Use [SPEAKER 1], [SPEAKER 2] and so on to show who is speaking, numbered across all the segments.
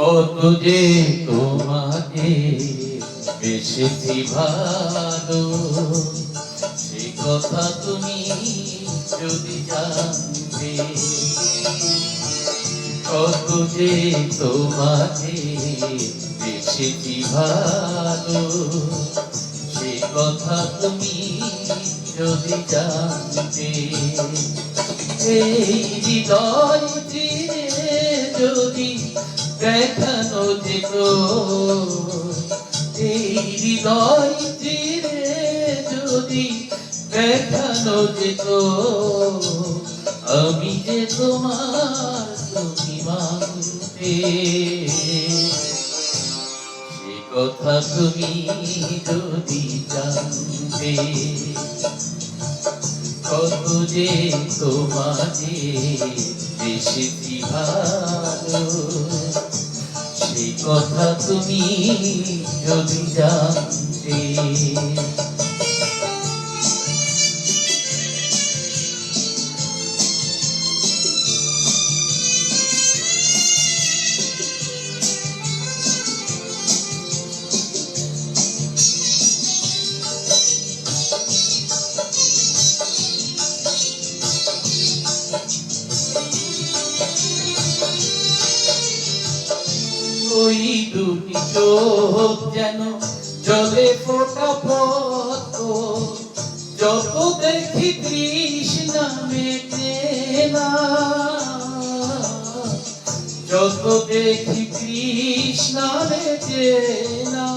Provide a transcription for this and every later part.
[SPEAKER 1] কত যে তোমাকে বেসেছি ভালো, সে কথা তুমি যদি জানতে। কত যে তোমাকে বেসেছি ভালো, সে কথা তুমি যদি জানতে। এই হৃদয় চিরে যদি দেখানো যেত, এই হৃদয় চিরে যদি দেখানো যেত, আমি যে তোমার তুমি মানতে। সে কথা তুমি যদি জানতে। কত যে তোমাকে বেসেছি ভালো, সে কথা তুমি যদি জানতে। ওই দুটি চোখ যেন জলে ফোটা পদ্ম, যত দেখি তৃষ্ণা মেটে না, যত দেখি তৃষ্ণা মেটে না।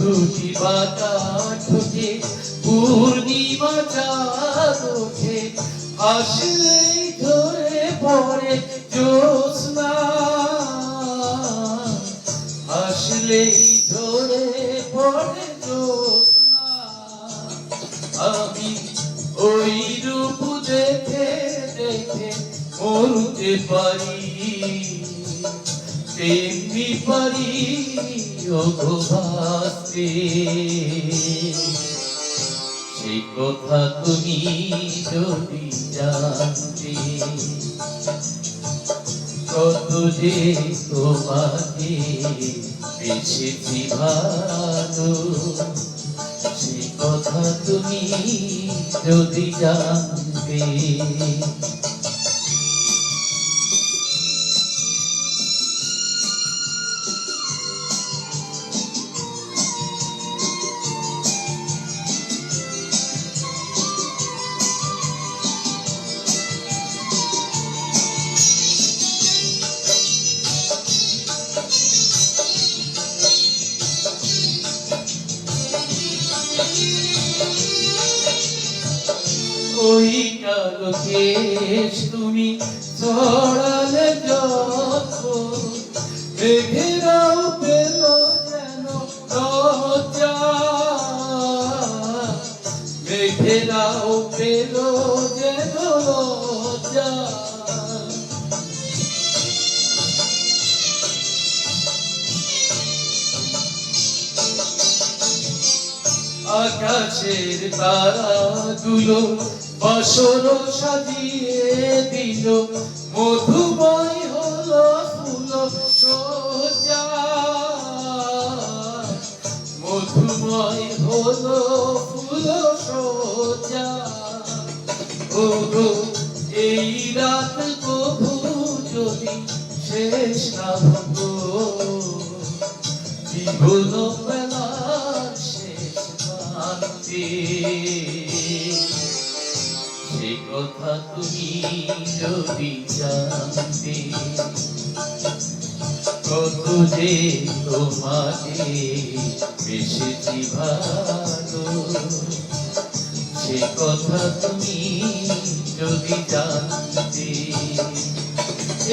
[SPEAKER 1] দুটি বাতাস ঢুকে পূর্ণিমা চাঁদ ওঠে, আসলেই ধরে পড়ে জ্যোৎস্না, আসলেই ধরে পড়ে জ্যোৎস্না। আমি ওই রূপ দেখে দেখে মরতে পারি, তেমনি পারি ওগো ভাসতে। সে কথা তুমি যদি জানতে। কত যে তোমাকে বেসেছি ভালো, সে কথা তুমি যদি জানতে। ওই কালো কেশ তুমি ছড়ালে যত, মেঘেরাও পেল যেন লজ্জা, মেঘেরাও পেল যেন লজ্জা। আকাশের তারাগুলো বাসর সাজিয়ে দিল, মধুময় হলো ফুল সজ্জা, মধুময় হলো ফুল সজ্জা। ওগো এই রাত কভু যদি শেষ না হতো, জীবন বেলার শেষ প্রান্তে। সে কথা তুমি যদি জানতে। কত যে তোমাকে বেসেছি ভালো, সে কথা তুমি যদি জানতে।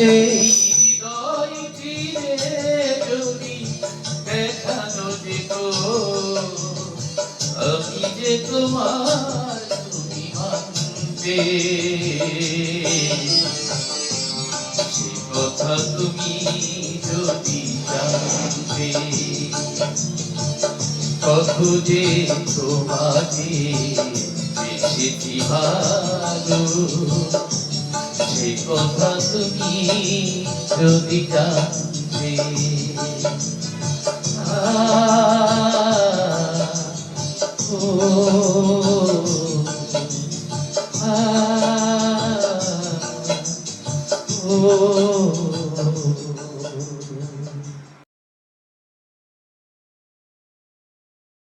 [SPEAKER 1] এই হৃদয় চিরে যদি দেখানো যেত, আমি যে তোমার তুমি মানতে। সে কথা তুমি যদি জানতে। কত যে তোমাকে বেশিটি ভালো, সে কথা তুমি যদি জানতে। ও